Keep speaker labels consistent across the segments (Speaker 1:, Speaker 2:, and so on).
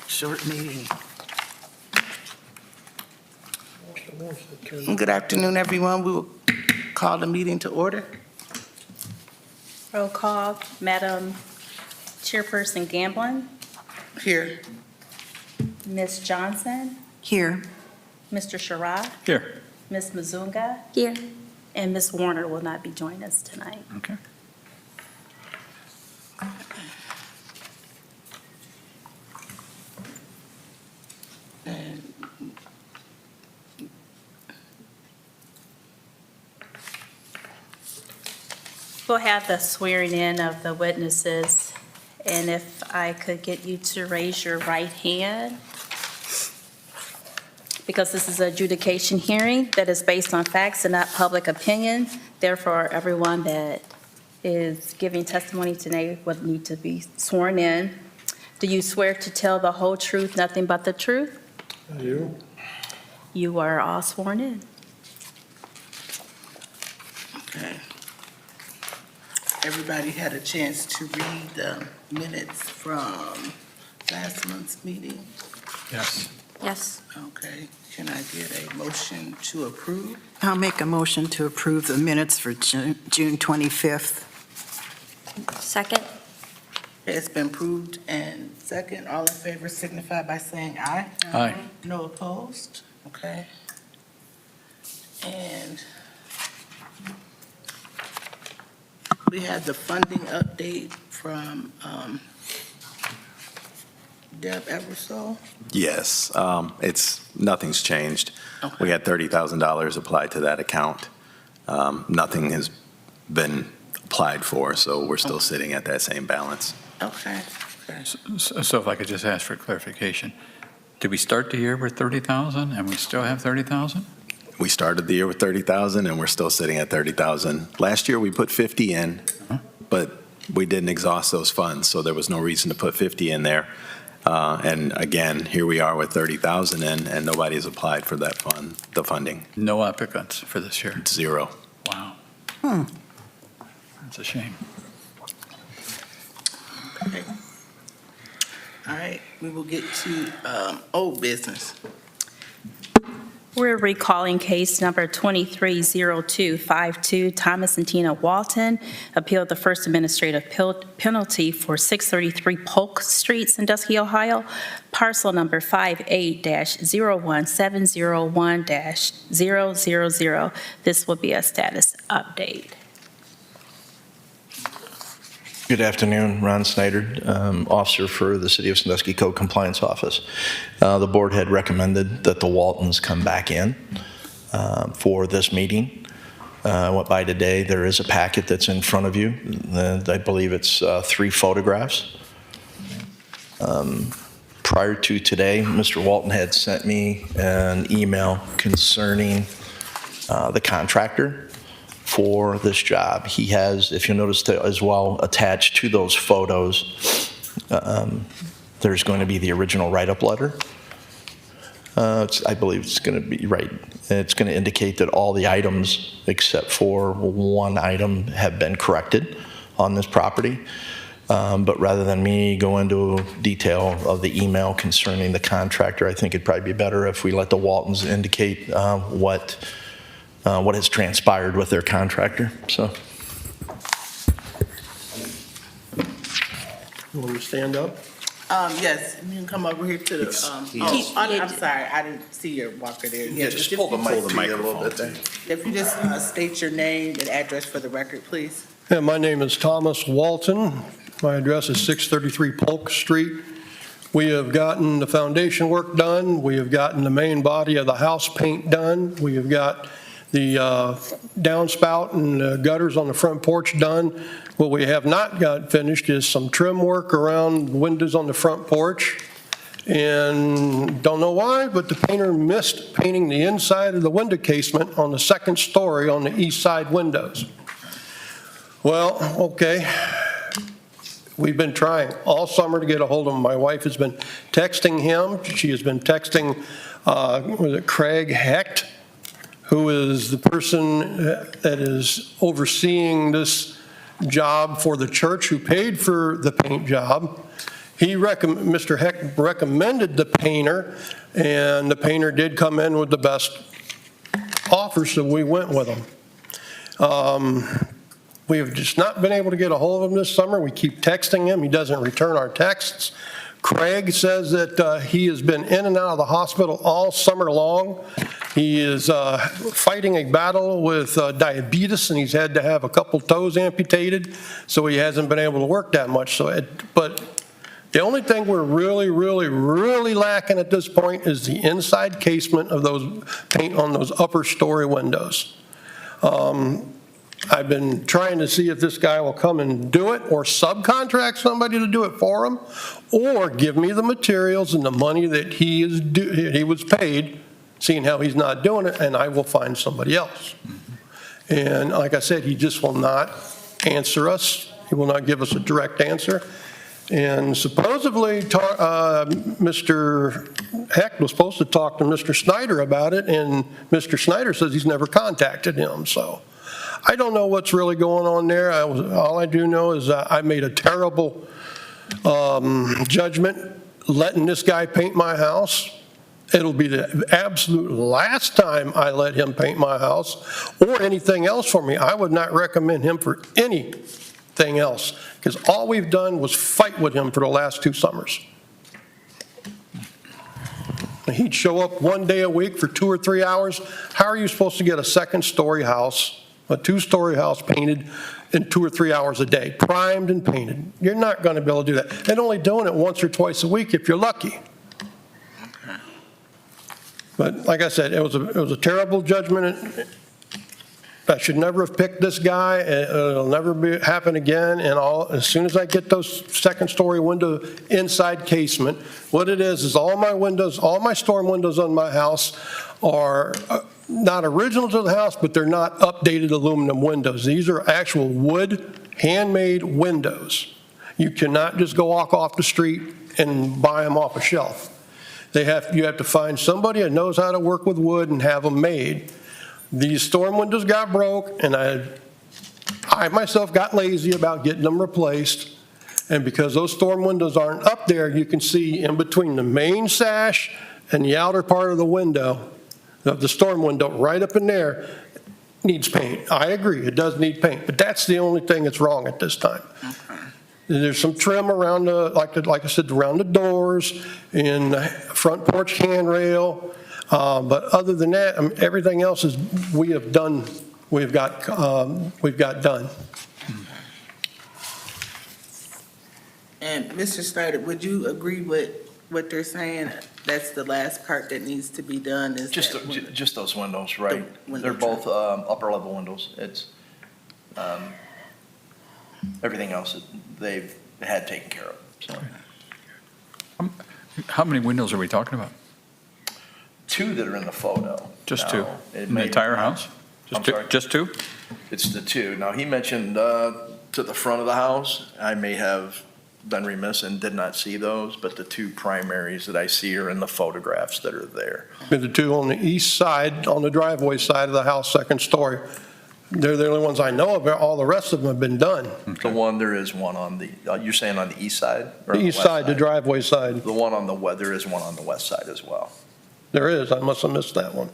Speaker 1: Short meeting. Good afternoon, everyone. We will call the meeting to order.
Speaker 2: Roll call, Madam Chairperson Gamblin,
Speaker 1: Here.
Speaker 2: Ms. Johnson,
Speaker 3: Here.
Speaker 2: Mr. Sherrod,
Speaker 4: Here.
Speaker 2: Ms. Mazunga,
Speaker 3: Here.
Speaker 2: and Ms. Warner will not be joining us tonight.
Speaker 4: Okay.
Speaker 1: And
Speaker 2: We'll have the swearing in of the witnesses, and if I could get you to raise your right hand, because this is an adjudication hearing that is based on facts and not public opinion. Therefore, everyone that is giving testimony today would need to be sworn in. Do you swear to tell the whole truth, nothing but the truth?
Speaker 5: I do.
Speaker 2: You are all sworn in.
Speaker 1: Okay. Everybody had a chance to read the minutes from last month's meeting?
Speaker 4: Yes.
Speaker 3: Yes.
Speaker 1: Okay. Can I get a motion to approve?
Speaker 3: I'll make a motion to approve the minutes for June 25th.
Speaker 6: Second?
Speaker 1: It's been approved and second. All in favor signify by saying aye.
Speaker 4: Aye.
Speaker 1: No opposed? Okay. And we had the funding update from Deb Eversole.
Speaker 7: Yes, nothing's changed.
Speaker 1: Okay.
Speaker 7: We had $30,000 applied to that account. Nothing has been applied for, so we're still sitting at that same balance.
Speaker 1: Okay. Okay.
Speaker 4: So if I could just ask for clarification, did we start the year with 30,000 and we still have 30,000?
Speaker 7: We started the year with 30,000 and we're still sitting at 30,000. Last year we put 50 in, but we didn't exhaust those funds, so there was no reason to put 50 in there. And again, here we are with 30,000 in, and nobody's applied for that fund, the funding.
Speaker 4: No applicants for this year.
Speaker 7: It's zero.
Speaker 4: Wow. That's a shame.
Speaker 1: Okay. All right, we will get to old business.
Speaker 2: We're recalling case number 230252, Thomas and Tina Walton, appealed the first administrative penalty for 633 Polk Street, Sandusky, Ohio, parcel number 58-01701-000. This will be a status update.
Speaker 8: Good afternoon, Ron Snyder, officer for the City of Sandusky Code Compliance Office. The board had recommended that the Waltons come back in for this meeting. I went by today. There is a packet that's in front of you. I believe it's 3 photographs. Prior to today, Mr. Walton had sent me an email concerning the contractor for this job. He has, if you notice as well, attached to those photos, there's going to be the original write-up letter. I believe it's going to be right. It's going to indicate that all the items except for one item have been corrected on this property. But rather than me go into detail of the email concerning the contractor, I think it'd probably be better if we let the Waltons indicate what has transpired with their contractor. So,
Speaker 5: You want me to stand up?
Speaker 1: Yes, you can come over here to the, I'm sorry, I didn't see your walker there. Yeah,
Speaker 7: Just pull the microphone a little bit there.
Speaker 1: If you just state your name and address for the record, please.
Speaker 5: Yeah, my name is Thomas Walton. My address is 633 Polk Street. We have gotten the foundation work done. We have gotten the main body of the house paint done. We have got the downspout and the gutters on the front porch done. What we have not got finished is some trim work around windows on the front porch. And don't know why, but the painter missed painting the inside of the window casement on the second story on the east side windows. Well, okay. We've been trying all summer to get a hold of him. My wife has been texting him. She has been texting, was it Craig Hecht, who is the person that is overseeing this job for the church, who paid for the paint job. Mr. Heck recommended the painter, and the painter did come in with the best offer, so we went with him. We have just not been able to get a hold of him this summer. We keep texting him. He doesn't return our texts. Craig says that he has been in and out of the hospital all summer long. He is fighting a battle with diabetes, and he's had to have a couple toes amputated, so he hasn't been able to work that much. But the only thing we're really lacking at this point is the inside casement of those paint on those upper story windows. I've been trying to see if this guy will come and do it, or subcontract somebody to do it for him, or give me the materials and the money that he was paid, seeing how he's not doing it, and I will find somebody else. And like I said, he just will not answer us. He will not give us a direct answer. And supposedly, Mr. Heck was supposed to talk to Mr. Snyder about it, and Mr. Snyder says he's never contacted him, so I don't know what's really going on there. All I do know is I made a terrible judgment letting this guy paint my house. It'll be the absolute last time I let him paint my house or anything else for me. I would not recommend him for anything else, because all we've done was fight with him for the last 2 summers. He'd show up one day a week for 2 or 3 hours. How are you supposed to get a second-story house, a 2-story house painted in 2 or 3 hours a day, primed and painted? You're not going to be able to do that. And only doing it once or twice a week if you're lucky. But like I said, it was a terrible judgment. I should never have picked this guy. It'll never happen again. And as soon as I get those second-story window inside casement, what it is all my windows, all my storm windows on my house are not original to the house, but they're not updated aluminum windows. These are actual wood, handmade windows. You cannot just go walk off the street and buy them off a shelf. You have to find somebody that knows how to work with wood and have them made. These storm windows got broke, and I myself got lazy about getting them replaced. And because those storm windows aren't up there, you can see in between the main sash and the outer part of the window, of the storm window, right up in there, needs paint. I agree, it does need paint, but that's the only thing that's wrong at this time. There's some trim around like I said, around the doors, in the front porch handrail. But other than that, everything else is we've got done.
Speaker 1: And Mr. Snyder, would you agree with what they're saying? That's the last part that needs to be done, is
Speaker 8: Just those windows, right?
Speaker 1: The window
Speaker 8: They're both upper level windows. It's, everything else they've had taken care of, so.
Speaker 4: How many windows are we talking about?
Speaker 8: 2 that are in the photo.
Speaker 4: Just
Speaker 8: Now,
Speaker 4: 2?
Speaker 8: it
Speaker 4: In the
Speaker 8: may-
Speaker 4: entire house?
Speaker 8: I'm sorry?
Speaker 4: Just 2?
Speaker 8: It's the 2. Now, he mentioned to the front of the house. I may have been remiss and did not see those, but the 2 primaries that I see are in the photographs that are there.
Speaker 5: The 2 on the east side, on the driveway side of the house, second story. They're the only ones I know of. All the rest of them have been done.
Speaker 8: There is one on the, you're saying on the east side? Or
Speaker 5: The
Speaker 8: on
Speaker 5: east
Speaker 8: west
Speaker 5: side, the driveway side.
Speaker 8: The one on there is one on the west side as well.
Speaker 5: There is. I must have missed that one.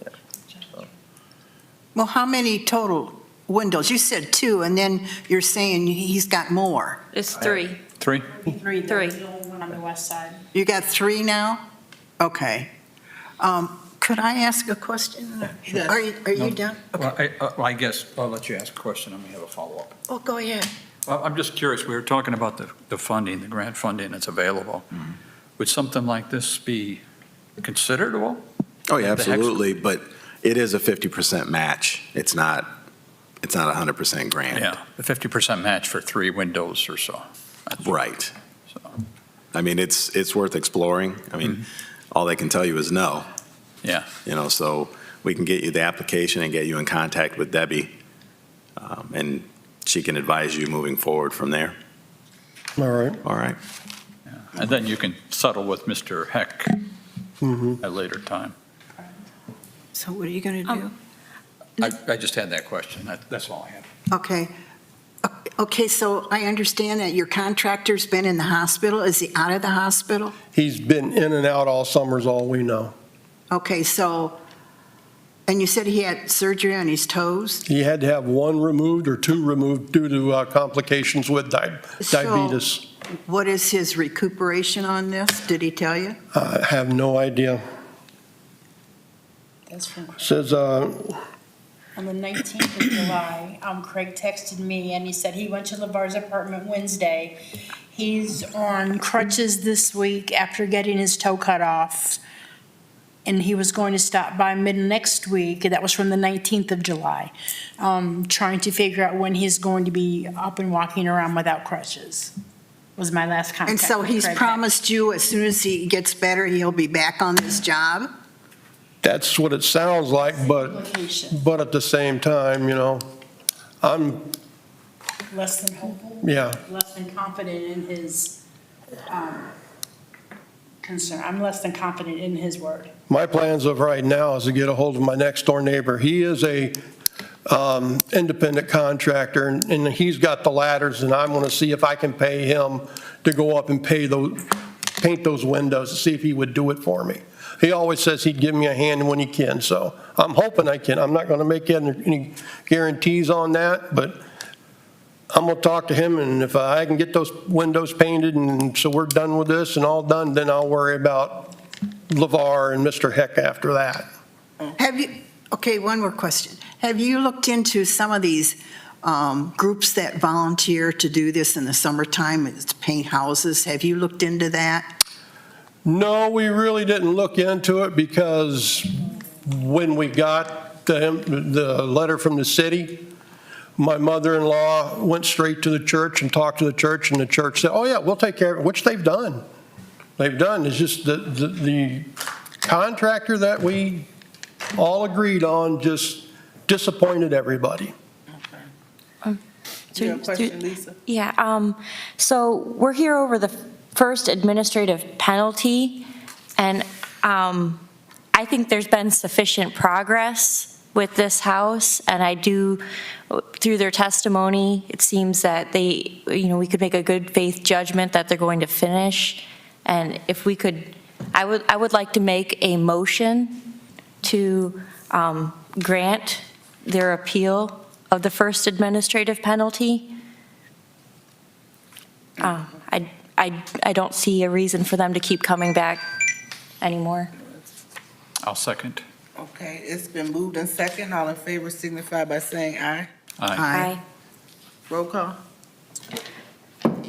Speaker 3: Well, how many total windows? You said 2, and then you're saying he's got more.
Speaker 6: It's 3.
Speaker 4: 3?
Speaker 6: Three.
Speaker 9: One on the west side.
Speaker 3: You got 3 now? Okay. Could I ask a question?
Speaker 1: Yes.
Speaker 3: Are you done? Okay.
Speaker 4: Well, I guess I'll let you ask a question, and we have a follow-up.
Speaker 3: Oh, go ahead.
Speaker 4: Well, I'm just curious, we were talking about the funding, the grant funding that's available. Would something like this be considerable?
Speaker 7: Oh, yeah,
Speaker 4: The hex-
Speaker 7: absolutely, but it is a 50% match. It's not a 100% grant.
Speaker 4: Yeah, the 50% match for 3 windows or so. That's-
Speaker 7: Right.
Speaker 4: so,
Speaker 7: I mean, it's worth exploring. I mean, all they can tell you is no.
Speaker 4: Yeah.
Speaker 7: So we can get you the application and get you in contact with Debbie, and she can advise you moving forward from there.
Speaker 5: All right.
Speaker 7: All right.
Speaker 4: Yeah. And then you can settle with Mr. Heck
Speaker 5: Mhm.
Speaker 4: at a later time.
Speaker 3: So what are you going to do?
Speaker 4: I just had that question. That's all I have.
Speaker 3: Okay. Okay, so I understand that your contractor's been in the hospital. Is he out of the hospital?
Speaker 5: He's been in and out all summer's all we know.
Speaker 3: Okay, so, and you said he had surgery on his toes?
Speaker 5: He had to have one removed or two removed due to complications with diabetes.
Speaker 3: So what is his recuperation on this? Did he tell you?
Speaker 5: I have no idea.
Speaker 9: That's from Craig.
Speaker 5: Says,
Speaker 9: On the 19th of July, Craig texted me and he said he went to LeVar's apartment Wednesday. He's on crutches this week after getting his toe cut off. And he was going to stop by mid next week. That was from the 19th of July. Trying to figure out when he's going to be up and walking around without crutches. Was my last contact.
Speaker 3: And so
Speaker 9: with
Speaker 3: he's
Speaker 9: Craig.
Speaker 3: promised you as soon as he gets better, he'll be back on this job?
Speaker 5: that's what it sounds like, but
Speaker 9: Location,
Speaker 5: at the same time, I'm,
Speaker 9: less than hopeful.
Speaker 5: yeah.
Speaker 9: Less than confident in his concern. I'm less than confident in his word.
Speaker 5: My plans of right now is to get a hold of my next door neighbor. He is a independent contractor, and he's got the ladders, and I'm going to see if I can pay him to go up and paint those windows, to see if he would do it for me. He always says he'd give me a hand when he can, so I'm hoping I can. I'm not going to make any guarantees on that, but I'm going to talk to him, and if I can get those windows painted, and so we're done with this and all done, then I'll worry about LeVar and Mr. Heck after that.
Speaker 3: Okay, one more question. Have you looked into some of these groups that volunteer to do this in the summertime, it's paint houses? Have you looked into that?
Speaker 5: No, we really didn't look into it because when we got the letter from the city, my mother-in-law went straight to the church and talked to the church, and the church said, oh yeah, we'll take care of it, which they've done. They've done. It's just the contractor that we all agreed on just disappointed everybody.
Speaker 1: You have a question, Lisa?
Speaker 6: Yeah, so we're here over the first administrative penalty, and I think there's been sufficient progress with this house, and I do, through their testimony, it seems that they, we could make a good faith judgment that they're going to finish, and if we could, I would like to make a motion to grant their appeal of the first administrative penalty. I don't see a reason for them to keep coming back anymore.
Speaker 4: I'll second.
Speaker 1: Okay, it's been moved and second. All in favor signify by saying aye.
Speaker 4: Aye.
Speaker 1: Roll call?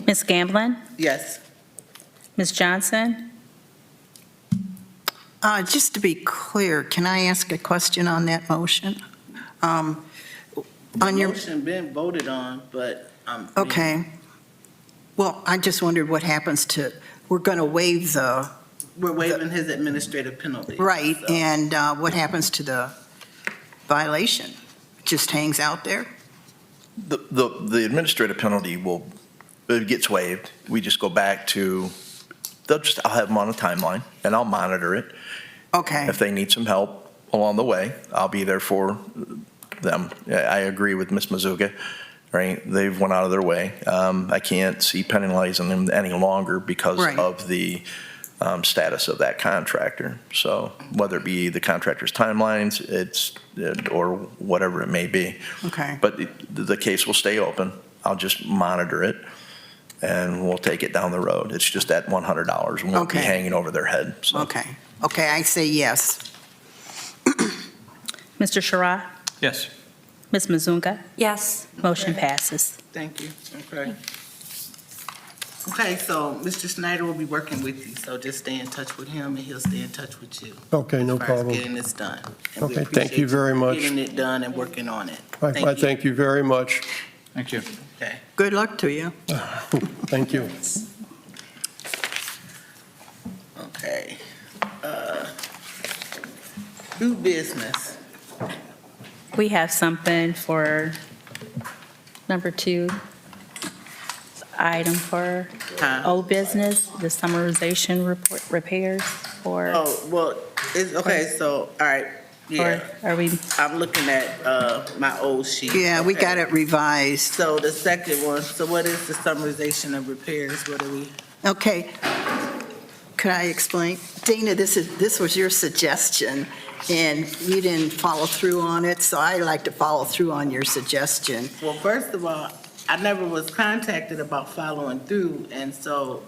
Speaker 2: Ms. Gamblin?
Speaker 1: Yes.
Speaker 2: Ms. Johnson?
Speaker 3: Just to be clear, can I ask a question on that motion? On your,
Speaker 1: Motion been voted on, but.
Speaker 3: okay. Well, I just wondered what happens to, we're going to waive the,
Speaker 1: We're waiving his administrative penalty.
Speaker 3: right,
Speaker 1: so.
Speaker 3: and what happens to the violation? It just hangs out there?
Speaker 8: The administrative penalty it gets waived. We just go back to, I'll have them on a timeline, and I'll monitor it.
Speaker 3: Okay,
Speaker 8: If they need some help along the way, I'll be there for them. I agree with Ms. Mazuga, right? They've went out of their way. I can't see penalizing them any longer because
Speaker 3: Right.
Speaker 8: of the status of that contractor. So whether it be the contractor's timelines, or whatever it may be.
Speaker 3: okay,
Speaker 8: But the case will stay open. I'll just monitor it, and we'll take it down the road. It's just at $100. We won't be
Speaker 3: Okay.
Speaker 8: hanging over their head. So.
Speaker 3: okay. Okay, I say yes.
Speaker 2: Mr. Sharrah?
Speaker 4: Yes.
Speaker 2: Ms. Mazunga?
Speaker 6: Yes.
Speaker 2: Motion passes.
Speaker 1: Thank you. Okay. Okay, so Mr. Snyder will be working with you, so just stay in touch with him and he'll stay in touch with you.
Speaker 5: Okay, no
Speaker 1: As far as
Speaker 5: problem.
Speaker 1: getting this done. And we
Speaker 5: Okay, thank you
Speaker 1: appreciate
Speaker 5: very much.
Speaker 1: Getting it done and working on it.
Speaker 5: I thank you very much.
Speaker 4: Thank you.
Speaker 1: Okay.
Speaker 3: Good luck to you.
Speaker 5: Thank you.
Speaker 1: Okay. New business.
Speaker 2: We have something for number 2, item for old business, the summarization report repairs for,
Speaker 1: Oh, well, okay, so, all right. Yeah,
Speaker 2: Or are we,
Speaker 1: I'm looking at, my old sheet.
Speaker 3: Yeah, we
Speaker 1: Okay.
Speaker 3: got it revised.
Speaker 1: So the second one, so what is the summarization of repairs? What are we?
Speaker 3: Okay. Could I explain? Dana, this was your suggestion, and you didn't follow through on it, so I like to follow through on your suggestion.
Speaker 1: Well, first of all, I never was contacted about following through, and so,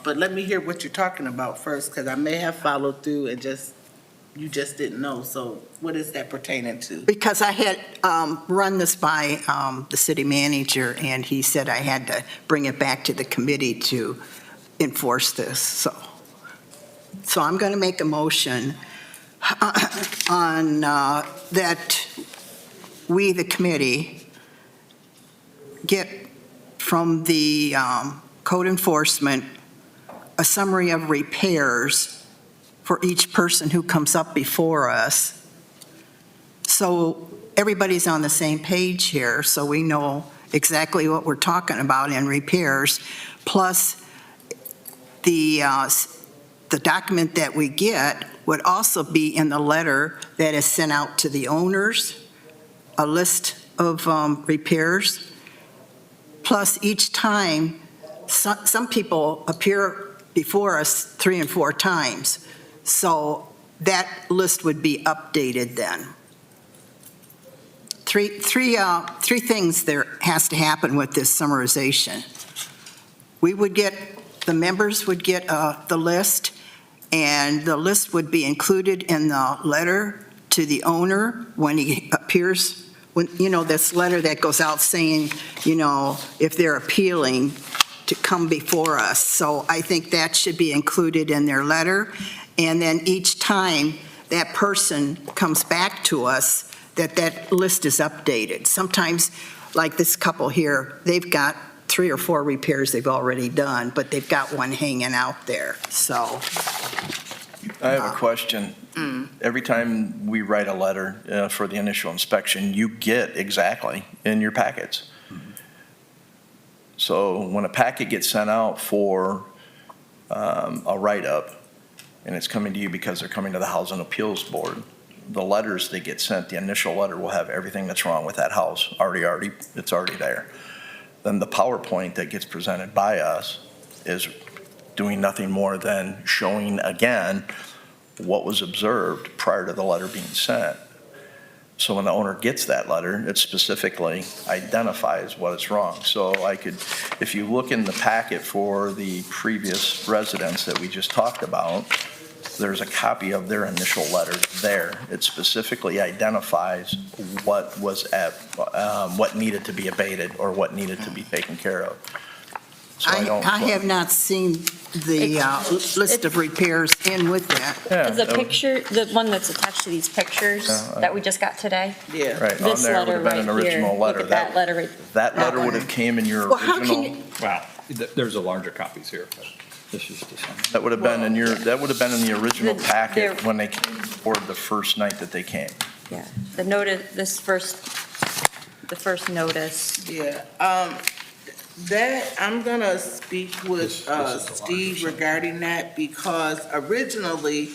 Speaker 1: but let me hear what you're talking about first, because I may have followed through and you just didn't know. So what is that pertaining to?
Speaker 3: Because I had run this by the city manager, and he said I had to bring it back to the committee to enforce this, So I'm going to make a motion on that we, the committee, get from the code enforcement a summary of repairs for each person who comes up before us. So everybody's on the same page here, so we know exactly what we're talking about in repairs, plus the document that we get would also be in the letter that is sent out to the owners, a list of repairs. Plus, each time, some people appear before us 3 and 4 times. So that list would be updated then. Three things there has to happen with this summarization. The members would get the list, and the list would be included in the letter to the owner when he appears, this letter that goes out saying, if they're appealing, to come before us. So I think that should be included in their letter. And then each time that person comes back to us, that list is updated. Sometimes, like this couple here, they've got 3 or 4 repairs they've already done, but they've got one hanging out there, so.
Speaker 8: I have a question. Every time we write a letter for the initial inspection, you get exactly in your packets. So when a packet gets sent out for a write-up, and it's coming to you because they're coming to the Housing Appeals Board, the letters that get sent, the initial letter will have everything that's wrong with that house it's already there. Then the PowerPoint that gets presented by us is doing nothing more than showing again what was observed prior to the letter being sent. So when the owner gets that letter, it specifically identifies what is wrong. So if you look in the packet for the previous residents that we just talked about, there's a copy of their initial letter there. It specifically identifies what needed to be abated or what needed to be taken care of. So
Speaker 3: I have not seen the list of repairs in with that.
Speaker 2: is the picture, the one that's attached to these pictures that we just got today?
Speaker 1: Yeah.
Speaker 8: Right, on
Speaker 2: This
Speaker 8: there would
Speaker 2: letter
Speaker 8: have been
Speaker 2: right
Speaker 8: an original
Speaker 2: here.
Speaker 8: letter.
Speaker 2: Look at that letter right.
Speaker 8: That letter would have came in your
Speaker 3: Well, how can
Speaker 8: original,
Speaker 3: you-
Speaker 4: Wow, there's a larger copies here, but this is the same.
Speaker 8: that would have been in the original
Speaker 2: The-
Speaker 8: packet
Speaker 2: there-
Speaker 8: when they came forward the first night that they came.
Speaker 2: Yeah, the notice, the first notice.
Speaker 1: Yeah, that, I'm gonna speak with Steve regarding that, because originally,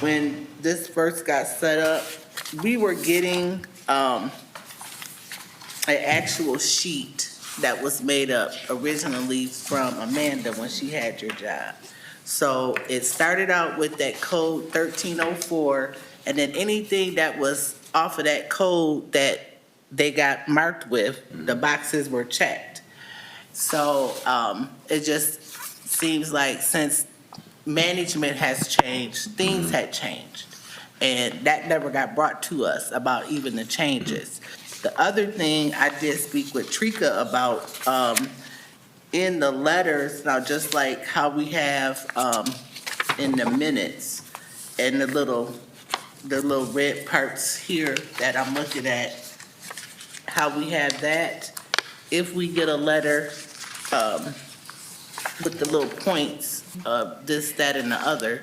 Speaker 1: when this first got set up, we were getting an actual sheet that was made up originally from Amanda when she had your job. So it started out with that code 1304, and then anything that was off of that code that they got marked with, the boxes were checked. So it just seems like since management has changed, things had changed. And that never got brought to us about even the changes. The other thing I did speak with Trika about, in the letters, now just like how we have in the minutes and the little red parts here that I'm looking at, how we have that, if we get a letter with the little points of this, that, and the other.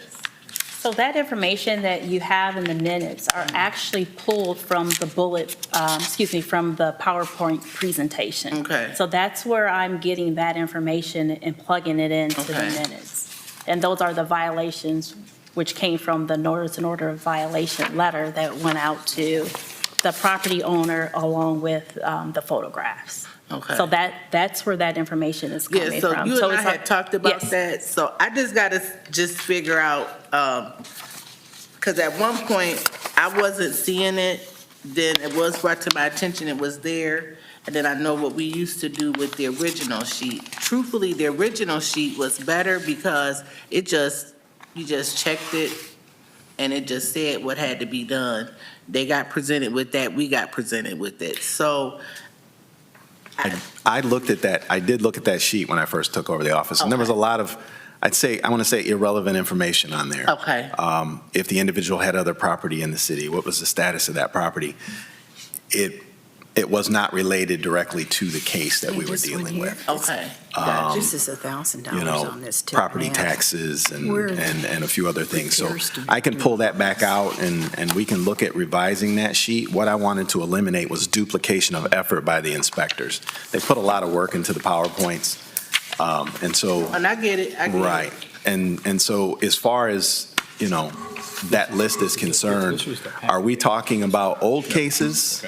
Speaker 2: So that information that you have in the minutes are actually pulled from the from the PowerPoint presentation.
Speaker 1: Okay.
Speaker 2: So that's where I'm getting that information and plugging it into the
Speaker 1: Okay.
Speaker 2: minutes. And those are the violations which came from the notice and order of violation letter that went out to the property owner along with the photographs.
Speaker 1: Okay.
Speaker 2: So that's where that information is coming
Speaker 1: Yeah,
Speaker 2: from.
Speaker 1: so you and I
Speaker 2: it's
Speaker 1: had talked about
Speaker 2: yes.
Speaker 1: that, so I just gotta just figure out, because at one point, I wasn't seeing it, then it was brought to my attention, it was there, and then I know what we used to do with the original sheet. Truthfully, the original sheet was better because you just checked it, and it just said what had to be done. They got presented with that, we got presented with it, so.
Speaker 7: I looked at that, I did look at that sheet when I first took over the office, and there was a lot of, I want to say irrelevant information on there.
Speaker 1: Okay.
Speaker 7: If the individual had other property in the city, what was the status of that property? It was not related directly to the case that we were dealing with.
Speaker 1: Okay.
Speaker 3: This is $1,000
Speaker 7: You know,
Speaker 3: on this too.
Speaker 7: property
Speaker 3: man.
Speaker 7: taxes and
Speaker 3: Where
Speaker 7: a few other things. So
Speaker 3: repairs to be
Speaker 7: I can
Speaker 3: done.
Speaker 7: pull that back out and we can look at revising that sheet. What I wanted to eliminate was duplication of effort by the inspectors. They put a lot of work into the PowerPoints. And so.
Speaker 1: And I get it, I get it.
Speaker 7: Right. And so as far as, that list is concerned, are we talking about old cases?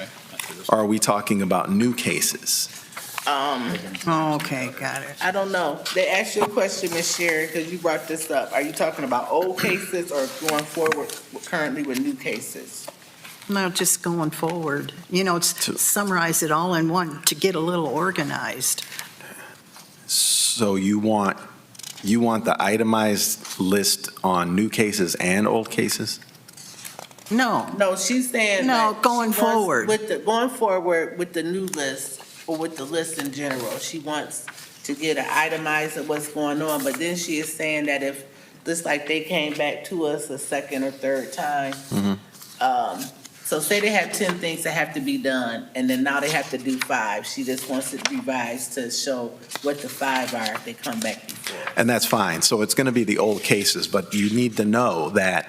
Speaker 7: Or are we talking about new cases?
Speaker 3: Okay, got it.
Speaker 1: I don't know. They asked you a question, Ms. Sharon, because you brought this up. Are you talking about old cases or going forward currently with new cases?
Speaker 3: No, just going forward. Summarize it all in one to get a little organized.
Speaker 7: So you want the itemized list on new cases and old cases?
Speaker 3: No,
Speaker 1: No, she's saying.
Speaker 3: No,
Speaker 1: that
Speaker 3: going
Speaker 1: she wants
Speaker 3: forward.
Speaker 1: Going forward with the new list, or with the list in general. She wants to get an itemized of what's going on, but then she is saying that if, just like they came back to us a second or third time, so say they have 10 things that have to be done, and then now they have to do 5. She just wants it revised to show what the 5 are if they come back before.
Speaker 7: And that's fine. So it's going to be the old cases, but you need to know that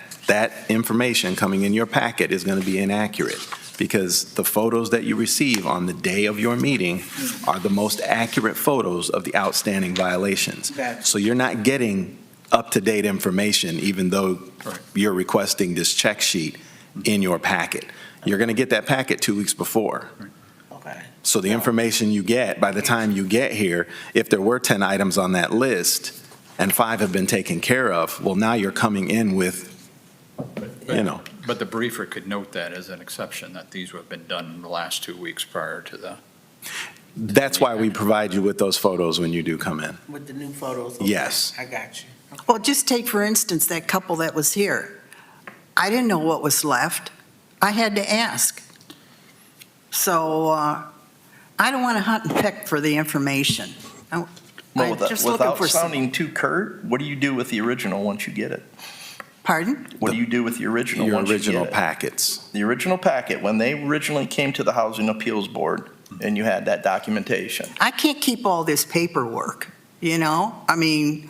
Speaker 7: information coming in your packet is going to be inaccurate because the photos that you receive on the day of your meeting are the most accurate photos of the outstanding violations.
Speaker 1: Gotcha.
Speaker 7: So you're not getting up-to-date information even though you're requesting this check sheet in your packet. You're going to get that packet 2 weeks before.
Speaker 1: Okay.
Speaker 7: So the information you get, by the time you get here, if there were 10 items on that list and 5 have been taken care of, well, now you're coming in with,
Speaker 4: But the briefer could note that as an exception, that these have been done in the last 2 weeks prior to the.
Speaker 7: That's why we provide you with those photos when you do come in.
Speaker 1: With the new photos. Okay,
Speaker 7: Yes.
Speaker 1: I got you.
Speaker 3: well, just take, for instance, that couple that was here. I didn't know what was left. I had to ask. So I don't want to hunt and peck for the information. I'm just looking
Speaker 8: Without
Speaker 3: for some.
Speaker 8: sounding too curt, what do you do with the original once you get it?
Speaker 3: Pardon?
Speaker 8: What do you do with the original
Speaker 7: Your
Speaker 8: once you
Speaker 7: original
Speaker 8: get it?
Speaker 7: packets.
Speaker 8: The original packet, when they originally came to the Housing Appeals Board and you had that documentation.
Speaker 3: I can't keep all this paperwork, I mean,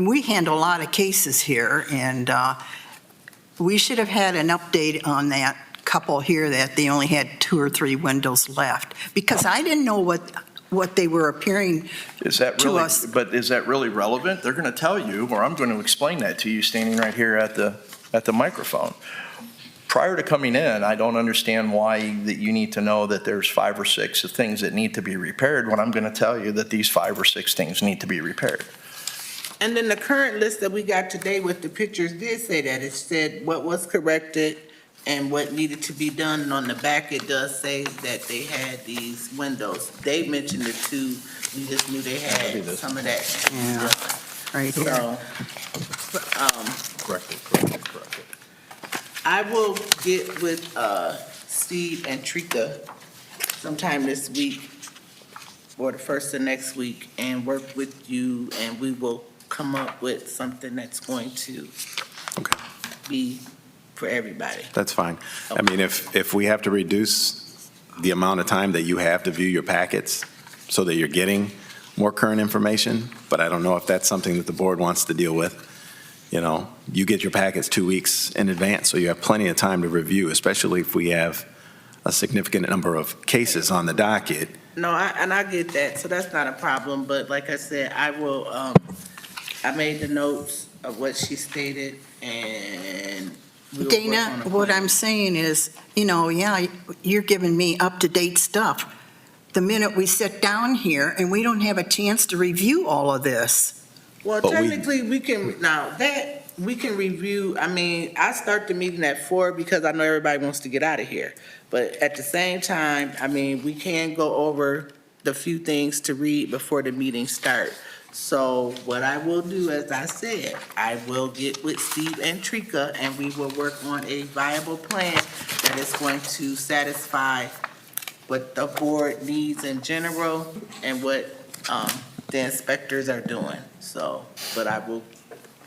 Speaker 3: we handle a lot of cases here, and we should have had an update on that couple here that they only had 2 or 3 windows left, because I didn't know what they were appearing
Speaker 8: Is that
Speaker 3: to
Speaker 8: really,
Speaker 3: us.
Speaker 8: but is that really relevant? They're going to tell you, or I'm going to explain that to you standing right here at the microphone. Prior to coming in, I don't understand why that you need to know that there's 5 or 6 of things that need to be repaired when I'm going to tell you that these 5 or 6 things need to be repaired.
Speaker 1: And then the current list that we got today with the pictures did say that. It said what was corrected and what needed to be done. And on the back, it does say that they had these windows. They mentioned it too. We just knew they had some of that.
Speaker 3: Yeah. right here.
Speaker 1: So,
Speaker 4: Corrected.
Speaker 1: I will get with Steve and Trika sometime this week or the first of next week and work with you, and we will come up with something that's going to
Speaker 7: Okay.
Speaker 1: be for everybody.
Speaker 7: That's fine. I mean, if we have to reduce the amount of time that you have to view your packets so that you're getting more current information, but I don't know if that's something that the board wants to deal with. You get your packets 2 weeks in advance, so you have plenty of time to review, especially if we have a significant number of cases on the docket.
Speaker 1: No, I get that, so that's not a problem, but like I said, I will I made the notes of what she stated, and we'll work
Speaker 3: Dana,
Speaker 1: on a
Speaker 3: what
Speaker 1: plan.
Speaker 3: I'm saying is, yeah, you're giving me up-to-date stuff. The minute we sit down here and we don't have a chance to review all of this.
Speaker 1: Well,
Speaker 7: But we-
Speaker 1: technically, we can review, I mean, I start the meeting at 4 because I know everybody wants to get out of here. But at the same time, I mean, we can go over the few things to read before the meeting start. So what I will do, as I said, I will get with Steve and Trika, and we will work on a viable plan that is going to satisfy what the board needs in general and what the inspectors are doing. So, but I will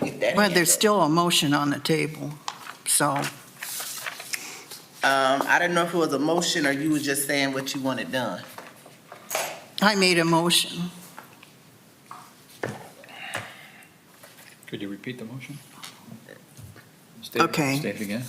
Speaker 1: get that.
Speaker 3: Well, there's
Speaker 1: handled.
Speaker 3: still a motion on the table, so.
Speaker 1: I didn't know if it was a motion or you were just saying what you wanted done.
Speaker 3: I made a motion.
Speaker 4: Could you repeat the motion?
Speaker 3: Okay.
Speaker 4: State it again.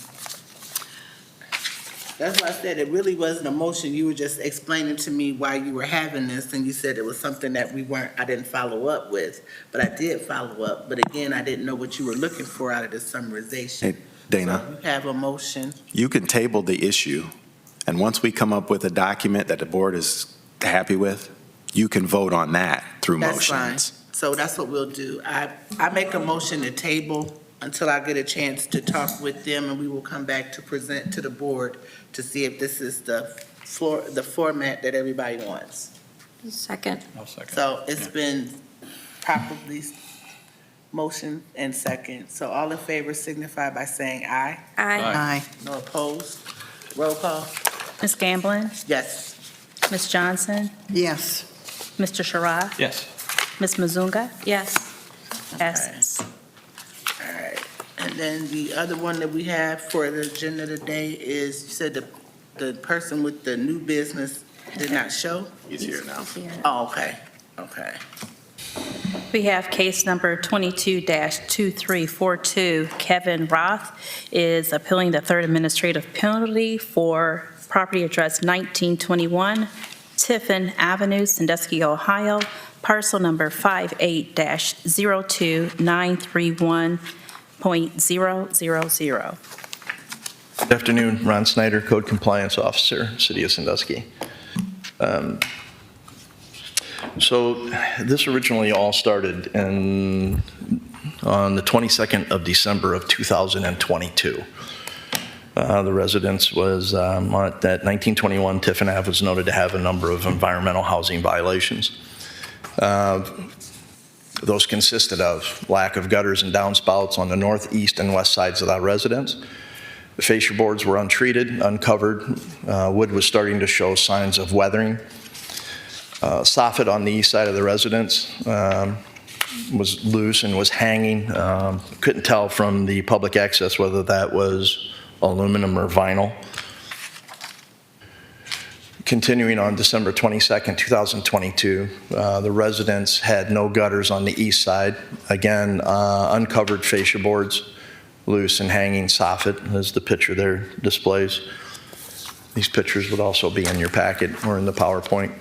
Speaker 1: That's why I said it really wasn't a motion. You were just explaining to me why you were having this, and you said it was something that I didn't follow up with. But I did follow up, but again, I didn't know what you were looking for out of the summarization.
Speaker 7: Hey, Dana,
Speaker 1: So you have a motion.
Speaker 7: you can table the issue, and once we come up with a document that the board is happy with, you can vote on that through
Speaker 1: That's fine.
Speaker 7: motions.
Speaker 1: So that's what we'll do. I make a motion to table until I get a chance to talk with them, and we will come back to present to the board to see if this is the format that everybody wants.
Speaker 6: Second.
Speaker 4: I'll second.
Speaker 1: So it's been properly motion and second. So all in favor signify by saying aye.
Speaker 6: Aye.
Speaker 3: Aye.
Speaker 1: No opposed? Roll call?
Speaker 2: Ms. Gamblin?
Speaker 1: Yes.
Speaker 2: Ms. Johnson?
Speaker 3: Yes.
Speaker 2: Mr. Sharaf?
Speaker 4: Yes.
Speaker 2: Ms. Mazunga?
Speaker 6: Yes.
Speaker 2: Passes.
Speaker 1: All right. And then the other one that we have for the agenda today is, you said the person with the new business did not show?
Speaker 7: He's here now.
Speaker 1: Oh, okay, okay.
Speaker 2: We have case number 22-2342. Kevin Roth is appealing the third administrative penalty for property address 1921 Tiffin Avenue, Sandusky, Ohio, parcel number 58-02931.000.
Speaker 8: Good afternoon, Ron Snyder, Code Compliance Officer, City of Sandusky. So this originally all started on the 22nd of December of 2022. The residence was at that 1921 Tiffin Ave was noted to have a number of environmental housing violations. Those consisted of lack of gutters and downspouts on the northeast and west sides of that residence. The fascia boards were untreated, uncovered. Wood was starting to show signs of weathering. Soffit on the east side of the residence was loose and was hanging. Couldn't tell from the public access whether that was aluminum or vinyl. Continuing on December 22nd, 2022, the residence had no gutters on the east side. Again, uncovered fascia boards, loose and hanging soffit, as the picture there displays. These pictures would also be in your packet or in the PowerPoint.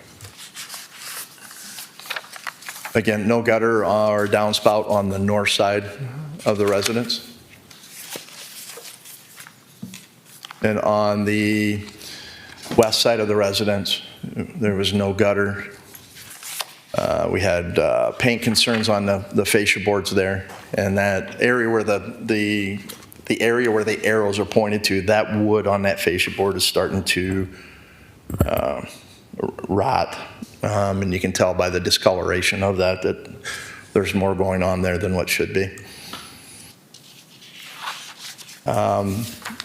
Speaker 8: Again, no gutter or downspout on the north side of the residence. And on the west side of the residence, there was no gutter. We had paint concerns on the fascia boards there, and that area where the area where the arrows are pointed to, that wood on that fascia board is starting to rot, and you can tell by the discoloration of that there's more going on there than what should be.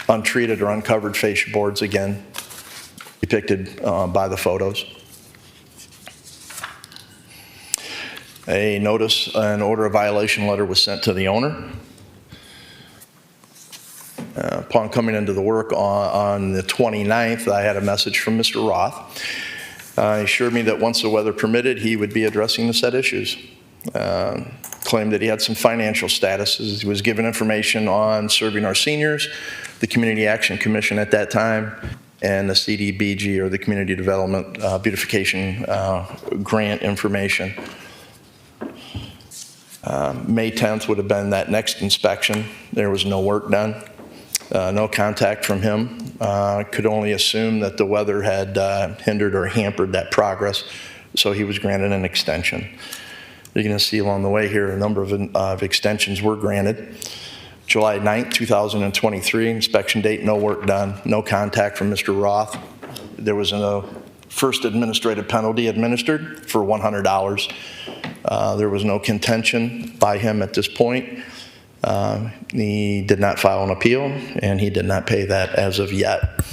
Speaker 8: Untreated or uncovered fascia boards, again, depicted by the photos. A notice, an order of violation letter was sent to the owner. Upon coming into the work on the 29th, I had a message from Mr. Roth. He assured me that once the weather permitted, he would be addressing the said issues. Claimed that he had some financial statuses. He was given information on serving our seniors, the Community Action Commission at that time, and the CDBG, or the Community Development Beautification Grant information. May 10th would have been that next inspection. There was no work done, no contact from him. Could only assume that the weather had hindered or hampered that progress, so he was granted an extension. You're going to see along the way here a number of extensions were granted. July 9th, 2023, inspection date, no work done, no contact from Mr. Roth. There was a first administrative penalty administered for $100. There was no contention by him at this point. He did not file an appeal, and he did not pay that as of yet.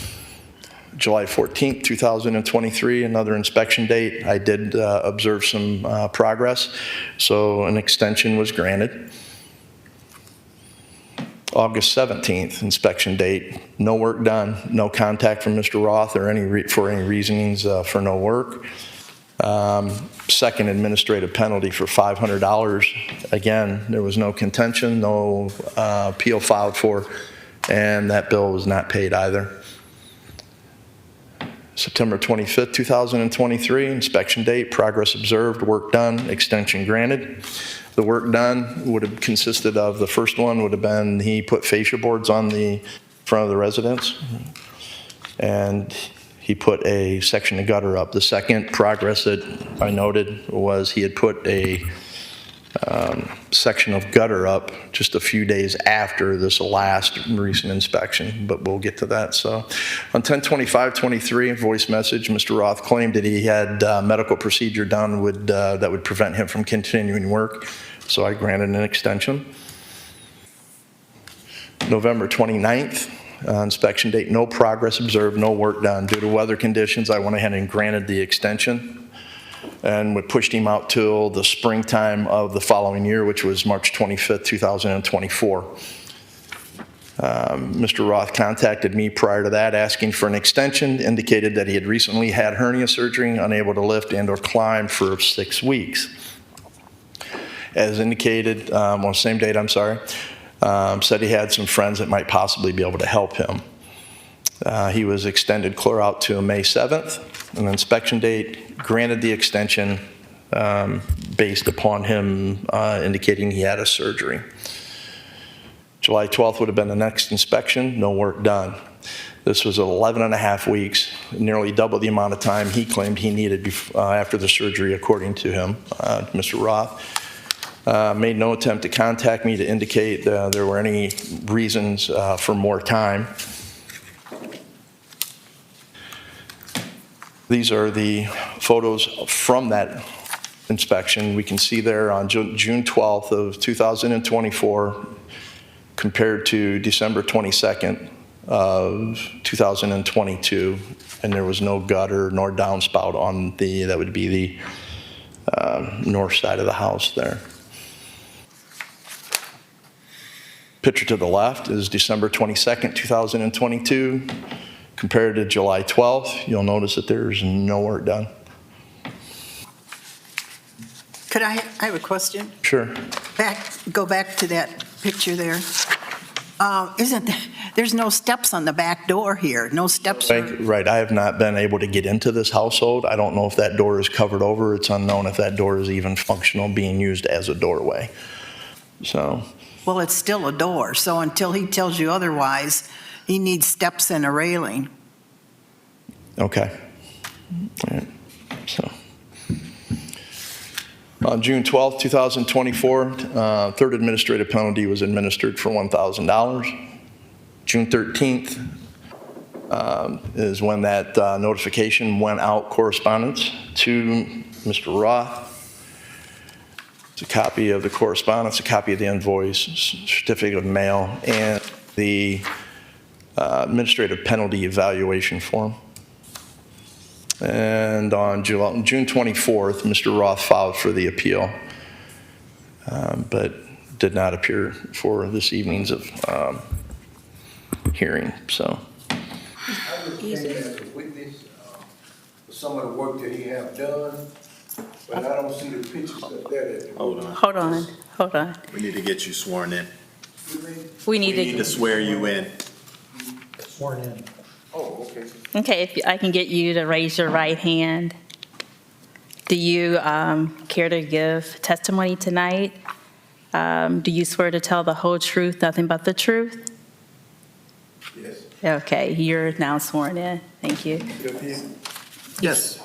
Speaker 8: July 14th, 2023, another inspection date. I did observe some progress, so an extension was granted. August 17th, inspection date, no work done, no contact from Mr. Roth or for any reasonings for no work. Second administrative penalty for $500. Again, there was no contention, no appeal filed for, and that bill was not paid either. September 25th, 2023, inspection date, progress observed, work done, extension granted. The work done would have consisted of, the first one would have been he put fascia boards on the front of the residence, and he put a section of gutter up. The second progress that I noted was he had put a section of gutter up just a few days after this last recent inspection, but we'll get to that. So on 10/25/23, voice message, Mr. Roth claimed that he had medical procedure done that would prevent him from continuing work, so I granted an extension. November 29th, inspection date, no progress observed, no work done. Due to weather conditions, I went ahead and granted the extension, and we pushed him out till the springtime of the following year, which was March 25th, 2024. Mr. Roth contacted me prior to that asking for an extension, indicated that he had recently had hernia surgery, unable to lift and or climb for 6 weeks. As indicated, same date, I'm sorry, said he had some friends that might possibly be able to help him. He was extended clear out to May 7th, an inspection date, granted the extension based upon him indicating he had a surgery. July 12th would have been the next inspection, no work done. This was 11 and a half weeks, nearly double the amount of time he claimed he needed after the surgery, according to him, Mr. Roth. Made no attempt to contact me to indicate there were any reasons for more time. These are the photos from that inspection. We can see there on June 12th of 2024 compared to December 22nd of 2022, and there was no gutter nor downspout on that would be the north side of the house there. Picture to the left is December 22nd, 2022. Compared to July 12th, you'll notice that there's no work done.
Speaker 3: Could I have a question?
Speaker 8: Sure.
Speaker 3: Go back to that picture there. There's no steps on the back door here, no steps.
Speaker 8: Right, I have not been able to get into this household. I don't know if that door is covered over. It's unknown if that door is even functional, being used as a doorway. So.
Speaker 3: Well, it's still a door, so until he tells you otherwise, he needs steps and a railing.
Speaker 8: Okay. All right. So. On June 12th, 2024, third administrative penalty was administered for $1,000. June 13th is when that notification went out, correspondence to Mr. Roth. It's a copy of the correspondence, a copy of the invoice, certificate of mail, and the administrative penalty evaluation form. And on June 24th, Mr. Roth filed for the appeal, but did not appear for this evening's hearing. So.
Speaker 10: I just came in as a witness for some of the work that he have done, but I don't see the pictures up there.
Speaker 1: Hold on.
Speaker 7: We need to get you sworn in.
Speaker 2: We need
Speaker 7: to swear you in.
Speaker 10: Sworn in. Oh, okay.
Speaker 2: Okay, if I can get you to raise your right hand. Do you care to give testimony tonight Do you swear to tell the whole truth, nothing but the truth?
Speaker 10: Yes.
Speaker 2: Okay, you're now sworn in. Thank you.
Speaker 10: Yes.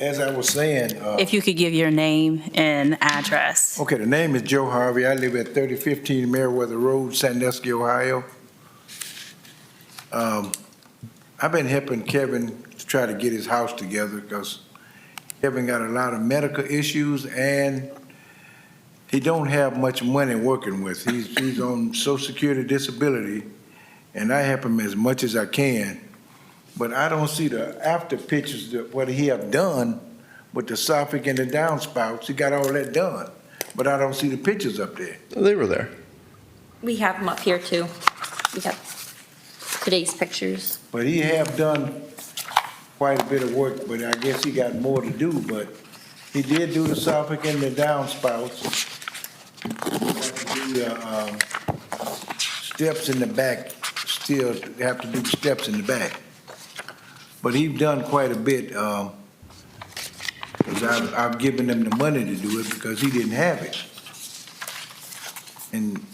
Speaker 10: As I was saying,
Speaker 2: If you could give your name and address.
Speaker 10: okay, the name is Joe Harvey. I live at 3015 Meriwether Road, Sandusky, Ohio. I've been helping Kevin to try to get his house together because Kevin got a lot of medical issues and he don't have much money working with. He's on Social Security disability, and I help him as much as I can. But I don't see the after pictures of what he have done with the soffit and the downspouts. He got all that done, but I don't see the pictures up there.
Speaker 8: They were there.
Speaker 6: We have them up here too. We have today's pictures.
Speaker 10: But he have done quite a bit of work, but I guess he got more to do. But he did do the soffit and the downspouts. The steps in the back, still have to do the steps in the back. But he's done quite a bit, because I've given him the money to do it because he didn't have it. And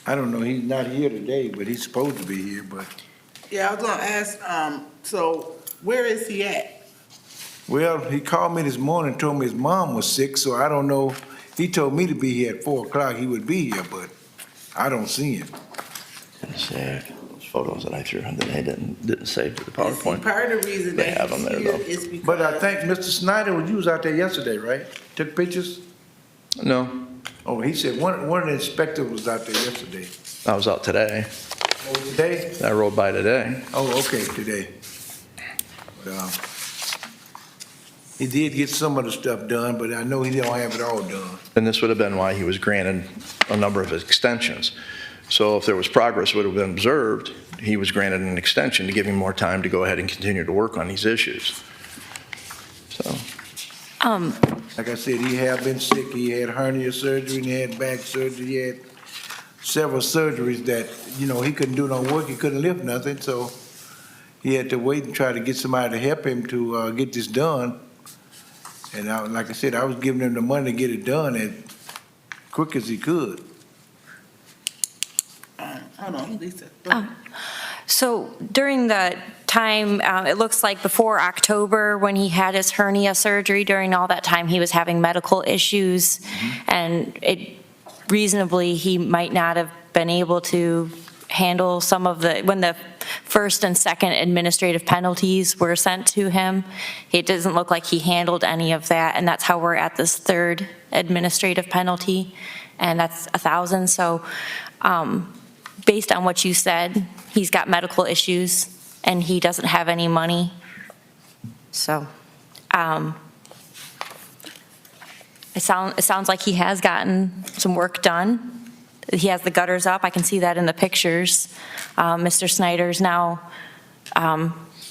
Speaker 10: I don't know, he's not here today, but he's supposed to be here, but,
Speaker 1: Yeah, I was gonna ask, so where is he at?
Speaker 10: well, he called me this morning, told me his mom was sick, so I don't know. He told me to be here at 4 o'clock, he would be here, but I don't see him.
Speaker 8: Didn't save those photos that I threw in that they didn't save to the
Speaker 1: And see,
Speaker 8: PowerPoint.
Speaker 1: part of the reason
Speaker 8: They
Speaker 1: that
Speaker 8: have them
Speaker 1: he's
Speaker 8: there,
Speaker 1: here
Speaker 8: though.
Speaker 1: is because.
Speaker 10: But I think Mr. Snyder, you was out there yesterday, right? Took pictures?
Speaker 8: No,
Speaker 10: Oh, he said one of the inspectors was out there yesterday.
Speaker 8: I was out today.
Speaker 10: Oh, today?
Speaker 8: I rode by today.
Speaker 10: Oh, okay, today. But, he did get some of the stuff done, but I know he don't have it all done.
Speaker 8: And this would have been why he was granted a number of extensions. So if there was progress would have been observed, he was granted an extension to give him more time to go ahead and continue to work on these issues. So,
Speaker 10: Like I said, he had been sick, he had hernia surgery, and he had back surgery, he had several surgeries that, he couldn't do no work, he couldn't lift nothing, so he had to wait and try to get somebody to help him to get this done. And like I said, I was giving him the money to get it done as quick as he could.
Speaker 1: Hold on, Lisa.
Speaker 6: So during the time, it looks like before October, when he had his hernia surgery, during all that time, he was having medical issues. And reasonably, he might not have been able to handle some of when the first and second administrative penalties were sent to him. It doesn't look like he handled any of that, and that's how we're at this third administrative penalty, and that's $1,000. So based on what you said, he's got medical issues, and he doesn't have any money. So it sounds like he has gotten some work done. He has the gutters up. I can see that in the pictures. Mr. Snyder's now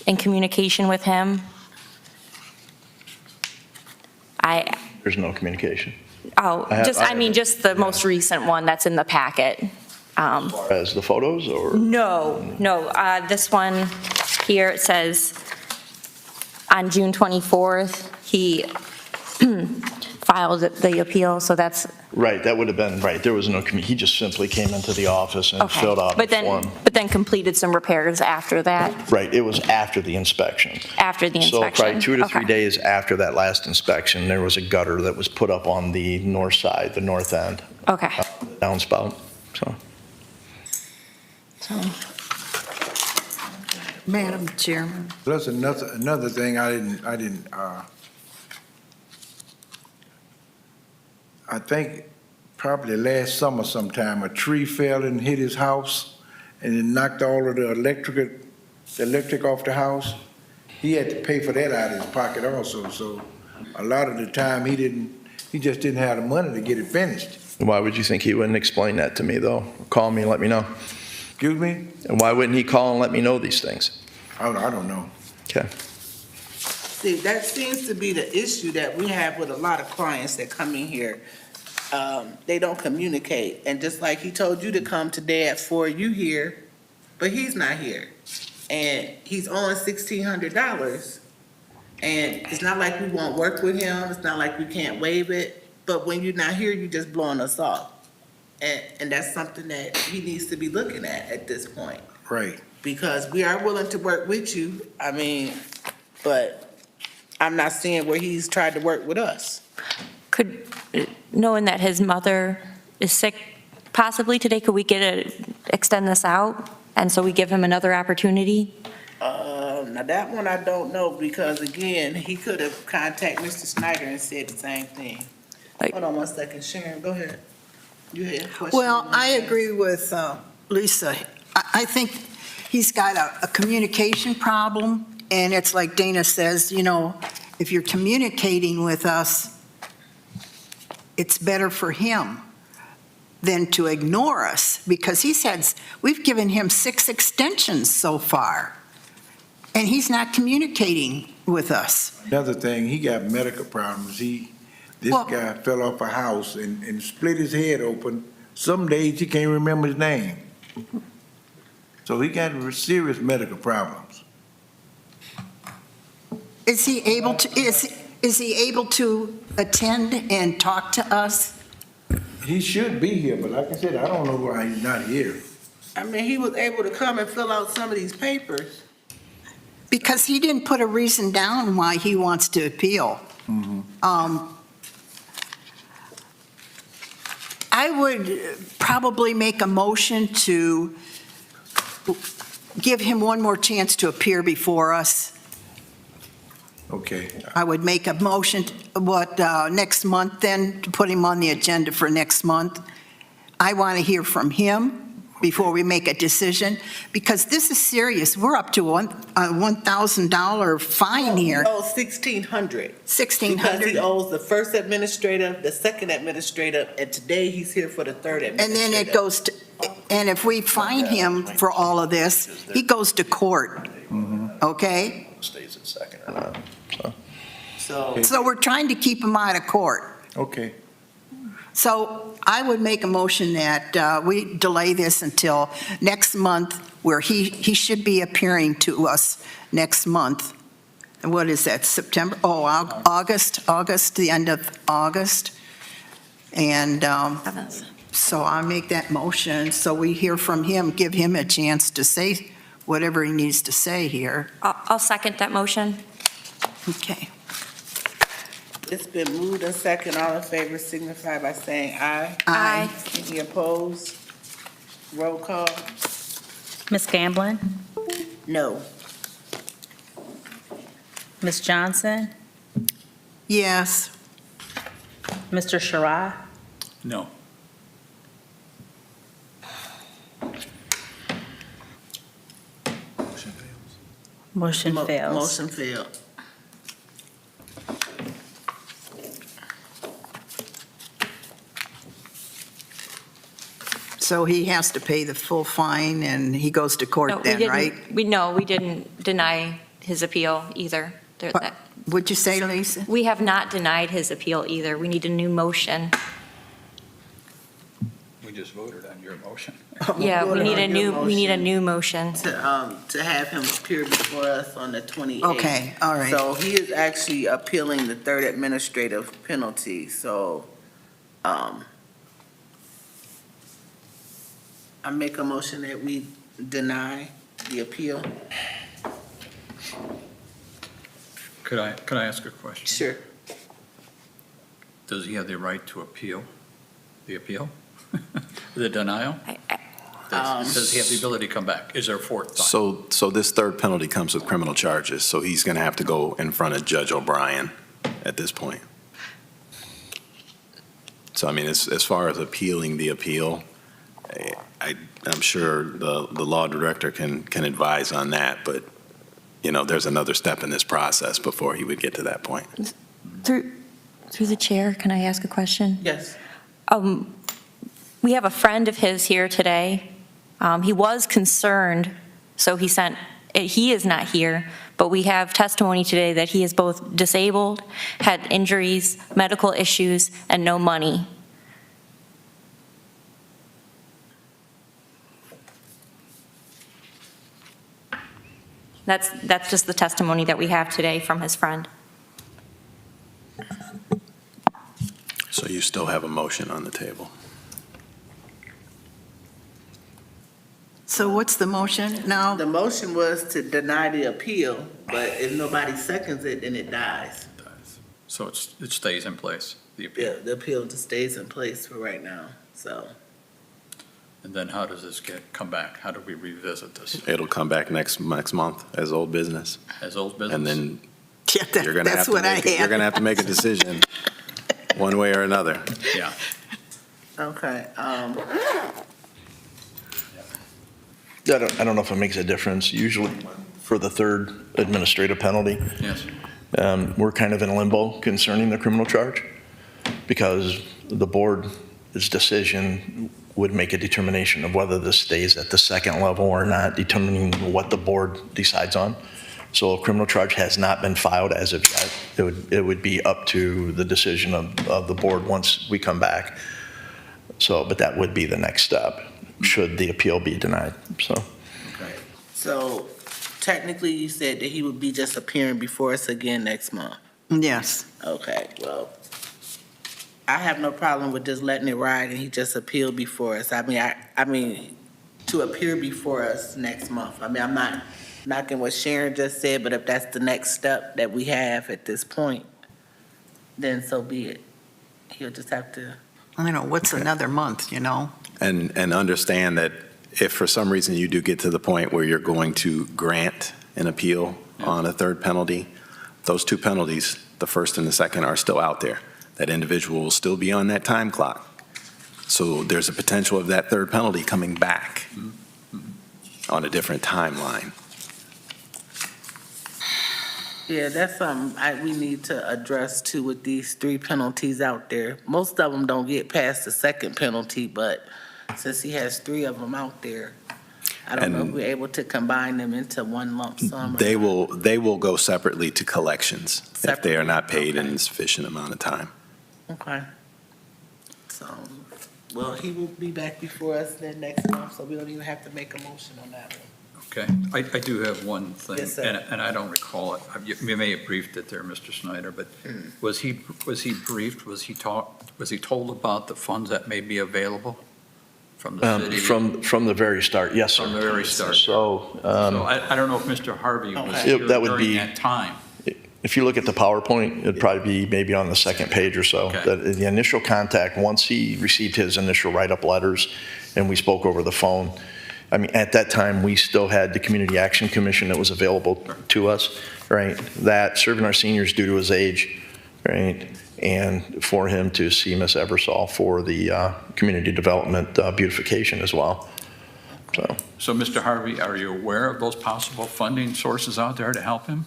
Speaker 6: in communication with him.
Speaker 8: there's no communication.
Speaker 6: Just the most recent one that's in the packet.
Speaker 8: As the photos or?
Speaker 6: No, this one here, it says on June 24th, he filed the appeal, so that's.
Speaker 8: Right, that would have been, right, there was no, he just simply came into the office and
Speaker 6: Okay.
Speaker 8: filled out the form.
Speaker 6: But then completed some repairs after that,
Speaker 8: Right, it was after the inspection.
Speaker 6: after the
Speaker 8: So
Speaker 6: inspection.
Speaker 8: probably 2 to 3
Speaker 6: Okay.
Speaker 8: days after that last inspection, there was a gutter that was put up on the north side, the north end,
Speaker 6: Okay.
Speaker 8: downspout, so.
Speaker 3: Madam Chairman.
Speaker 10: Plus another thing, I think probably last summer sometime, a tree fell and hit his house and it knocked all of the electric off the house. He had to pay for that out of his pocket also, so a lot of the time he just didn't have the money to get it finished.
Speaker 8: Why would you think he wouldn't explain that to me, though? Call me and let me know.
Speaker 10: Excuse me?
Speaker 8: And why wouldn't he call and let me know these things?
Speaker 10: I don't know.
Speaker 8: Okay.
Speaker 1: See, that seems to be the issue that we have with a lot of clients that come in here. They don't communicate, and just like he told you to come today at 4, you here, but he's not here. And he's on $1,600, And it's not like we won't work with him, it's not like we can't waive it, but when you're not here, you're just blowing us off. And that's something that he needs to be looking at this point.
Speaker 10: Right.
Speaker 1: Because we are willing to work with you, I mean, but I'm not seeing where he's tried to work with us.
Speaker 6: Could, knowing that his mother is sick possibly today, could we extend this out? And so we give him another opportunity?
Speaker 1: Now that one I don't know, because again, he could have contacted Mr. Snyder and said the same thing.
Speaker 6: Like-
Speaker 1: Hold on one second, Sharon, go ahead. You had a question?
Speaker 3: Well, I agree with Lisa. I think he's got a communication problem, and it's like Dana says, you know, if you're communicating with us, it's better for him than to ignore us, because we've given him 6 extensions so far, and he's not communicating with us.
Speaker 10: Another thing, he got medical problems. This
Speaker 3: Well-
Speaker 10: guy fell off a house and split his head open. Some days he can't remember his name. So he got serious medical problems.
Speaker 3: Is he able to attend and talk to us?
Speaker 10: He should be here, but like I said, I don't know why he's not here.
Speaker 1: I mean, he was able to come and fill out some of these papers.
Speaker 3: Because he didn't put a reason down why he wants to appeal. I would probably make a motion to give him one more chance to appear before us.
Speaker 10: Okay.
Speaker 3: I would make a motion, next month then, to put him on the agenda for next month. I want to hear from him before we make a decision, because this is serious. We're up to a $1,000 fine here.
Speaker 1: Oh, 1,600. Because he
Speaker 3: $1,600.
Speaker 1: owes the first administrative, the second administrative, and today he's here for the third
Speaker 3: And
Speaker 1: administrative.
Speaker 3: then it goes to, and if we fine him for all of this, he goes to court, okay?
Speaker 8: Stays in second or not.
Speaker 1: So,
Speaker 3: So we're trying to keep him out of court.
Speaker 10: Okay.
Speaker 3: So I would make a motion that we delay this until next month, where he should be appearing to us next month. And what is that, September? Oh, August, the end of August. And so I make that motion, so we hear from him, give him a chance to say whatever he needs to say here.
Speaker 6: I'll second that motion.
Speaker 3: Okay.
Speaker 1: it's been moved and second. All in favor signify by saying aye.
Speaker 6: Aye.
Speaker 1: Any opposed? Roll call?
Speaker 2: Ms. Gamblin?
Speaker 1: No.
Speaker 2: Ms. Johnson?
Speaker 3: Yes.
Speaker 2: Mr. Sharrah?
Speaker 4: No.
Speaker 2: Motion fails.
Speaker 1: Motion failed.
Speaker 3: So he has to pay the full fine, and he goes to court then, right?
Speaker 6: We didn't deny his appeal either.
Speaker 3: What- What'd you say, Lisa?
Speaker 6: We have not denied his appeal either. We need a new motion.
Speaker 4: We just voted on your motion.
Speaker 6: Yeah, we
Speaker 1: voted
Speaker 6: need
Speaker 1: on
Speaker 6: a
Speaker 1: your
Speaker 6: new motion.
Speaker 1: To have him appear before us on the 28th.
Speaker 3: Okay, all right.
Speaker 1: So he is actually appealing the third administrative penalty, so, I make a motion that we deny the appeal.
Speaker 4: Could I ask a question?
Speaker 1: Sure.
Speaker 4: Does he have the right to appeal the appeal? The denial? Does he have the ability to come back? Is there a fourth time?
Speaker 7: So this third penalty comes with criminal charges, so he's going to have to go in front of Judge O'Brien at this point. So, I mean, as far as appealing the appeal, I'm sure the law director can advise on that, but, you know, there's another step in this process before he would get to that point.
Speaker 6: Through the chair, can I ask a question?
Speaker 1: Yes.
Speaker 6: We have a friend of his here today. He was concerned, so he is not here, but we have testimony today that he is both disabled, had injuries, medical issues, and no money. That's just the testimony that we have today from his friend.
Speaker 7: So you still have a motion on the table.
Speaker 3: So what's the motion now?
Speaker 1: The motion was to deny the appeal, but if nobody seconds it, then it dies.
Speaker 4: So it stays in place, the appeal.
Speaker 1: Yeah, the appeal just stays in place for right now, so.
Speaker 4: And then how does this come back? How do we revisit this?
Speaker 7: It'll come back next month as old business.
Speaker 4: As old business?
Speaker 7: And then
Speaker 3: Yeah,
Speaker 7: you're going to have
Speaker 3: that's
Speaker 7: to
Speaker 3: what I
Speaker 7: make, you're
Speaker 3: had.
Speaker 7: going to have to make a decision one way or another.
Speaker 4: Yeah.
Speaker 1: Okay,
Speaker 8: I don't know if it makes a difference. Usually for the third administrative penalty,
Speaker 4: Yes.
Speaker 8: we're kind of in limbo concerning the criminal charge because the board's decision would make a determination of whether this stays at the second level or not, determining what the board decides on. So a criminal charge has not been filed as of yet. It would be up to the decision of the board once we come back. So, but that would be the next step, should the appeal be denied, so.
Speaker 1: okay. So technically, you said that he would be just appearing before us again next month.
Speaker 3: Yes.
Speaker 1: Okay, well, I have no problem with just letting it ride and he just appealed before us. I mean, to appear before us next month. I mean, I'm not knocking what Sharon just said, but if that's the next step that we have at this point, then so be it. He'll just have to.
Speaker 3: I don't know, what's another month, you know?
Speaker 7: And understand that if for some reason you do get to the point where you're going to grant an appeal on a third penalty, those two penalties, the first and the second, are still out there. That individual will still be on that time clock. So there's a potential of that third penalty coming back on a different timeline.
Speaker 1: Yeah, that's something we need to address too with these three penalties out there. Most of them don't get past the second penalty, but since he has three of them out there, I don't know if
Speaker 7: And
Speaker 1: we're able to combine them into one lump sum. or
Speaker 7: They
Speaker 1: not.
Speaker 7: will go separately to collections if they are not paid in a sufficient amount of time.
Speaker 1: Okay. So, well, he will be back before us then next month, so we don't even have to make a motion on that one.
Speaker 4: Okay. I do have one thing.
Speaker 1: Yes, sir.
Speaker 4: And I don't recall it. You may have briefed it there, Mr. Snyder, but was he briefed, was he told about the funds that may be available from the city?
Speaker 8: From the very start, yes, sir.
Speaker 4: From the very start.
Speaker 8: So,
Speaker 4: So I don't know if Mr. Harvey was
Speaker 1: Okay.
Speaker 4: here
Speaker 8: That would
Speaker 4: during
Speaker 8: be-
Speaker 4: that time.
Speaker 8: if you look at the PowerPoint, it'd probably be maybe on the second page or so.
Speaker 4: Okay.
Speaker 8: That the initial contact, once he received his initial write-up letters and we spoke over the phone, I mean, at that time, we still had the Community Action Commission that was available to us, right? That, serving our seniors due to his age, right? And for him to see Ms. Eversole for the community development beautification as well.
Speaker 4: So, Mr. Harvey, are you aware of those possible funding sources out there to help him?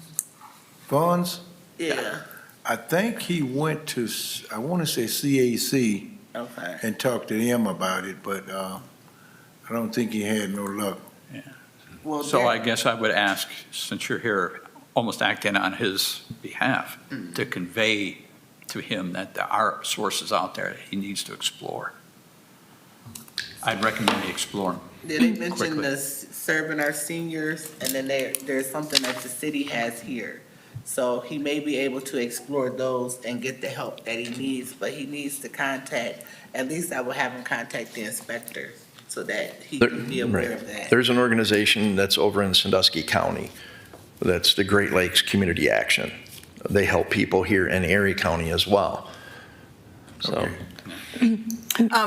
Speaker 10: Funds,
Speaker 1: Yeah,
Speaker 10: I think he went to, I want to say CAC
Speaker 1: okay.
Speaker 10: and talked to them about it, but I don't think he had no luck.
Speaker 1: Well,
Speaker 4: So
Speaker 1: there-
Speaker 4: I guess I would ask, since you're here, almost acting on his behalf, to convey to him that there are sources out there that he needs to explore. I'd recommend he explore them.
Speaker 1: Did they mention
Speaker 4: quickly.
Speaker 1: the serving our seniors, and then there's something that the city has here. So he may be able to explore those and get the help that he needs, but he needs to contact, at least I will have him contact the inspector so that he can be aware of that.
Speaker 8: There's an organization that's over in Sandusky County, that's the Great Lakes Community Action. They help people here in Erie County as well. So,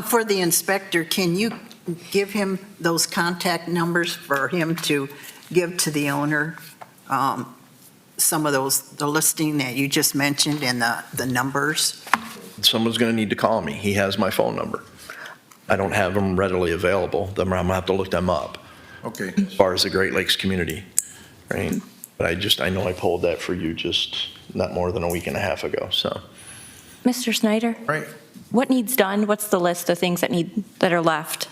Speaker 3: For the inspector, can you give him those contact numbers for him to give to the owner? Some of those, the listing that you just mentioned and the numbers?
Speaker 8: someone's going to need to call me. He has my phone number. I don't have them readily available. Then I'm going to have to look them up
Speaker 10: Okay.
Speaker 8: as far as the Great Lakes community, right? But I know I pulled that for you just not more than a week and a half ago, so.
Speaker 6: Mr. Snyder?
Speaker 10: Right.
Speaker 6: What needs done? What's the list of things that are left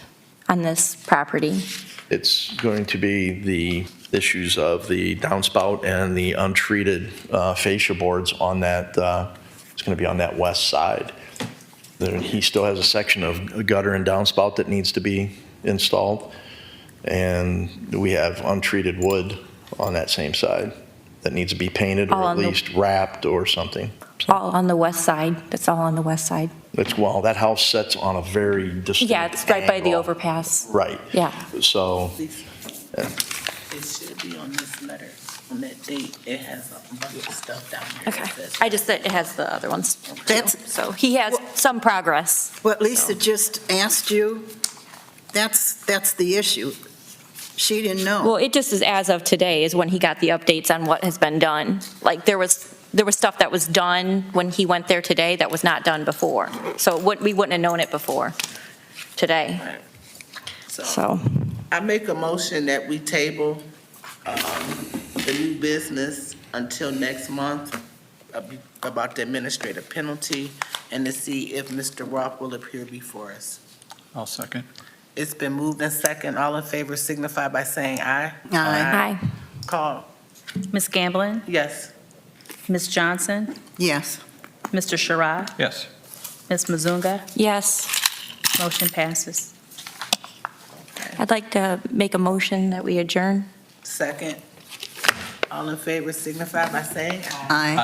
Speaker 6: on this property?
Speaker 8: It's going to be the issues of the downspout and the untreated fascia boards on that, it's going to be on that west side. He still has a section of gutter and downspout that needs to be installed. And we have untreated wood on that same side that needs to be painted or
Speaker 6: All
Speaker 8: at
Speaker 6: on the-
Speaker 8: least wrapped or something. So
Speaker 6: All on the west side. That's all on the west side.
Speaker 8: well, that house sits on a very distinct
Speaker 6: Yeah, it's right by the
Speaker 8: angle.
Speaker 6: overpass.
Speaker 8: Right.
Speaker 6: Yeah.
Speaker 8: So,
Speaker 1: It should be on this letter, on that date. It has a bunch of stuff down there.
Speaker 6: Okay.
Speaker 1: that says-
Speaker 6: I just, it has the other ones. too.
Speaker 3: That's-
Speaker 6: So he has some progress.
Speaker 3: What Lisa just asked you, that's the issue. She didn't know.
Speaker 6: Well, it just is as of today is when he got the updates on what has been done. Like, there was stuff that was done when he went there today that was not done before. So we wouldn't have known it before today, so.
Speaker 1: I make a motion that we table the new business until next month about the administrative penalty and to see if Mr. Roth will appear before us.
Speaker 4: I'll second.
Speaker 1: It's been moved and second. All in favor signify by saying aye.
Speaker 6: Hi.
Speaker 1: Call,
Speaker 2: Ms. Gamblin?
Speaker 1: yes.
Speaker 2: Ms. Johnson?
Speaker 3: Yes.
Speaker 2: Mr. Sherrod?
Speaker 4: Yes.
Speaker 2: Ms. Mazunga?
Speaker 6: Yes.
Speaker 2: Motion passes.
Speaker 6: I'd like to make a motion that we adjourn.
Speaker 1: Second. All in favor signify by saying aye.
Speaker 3: Aye.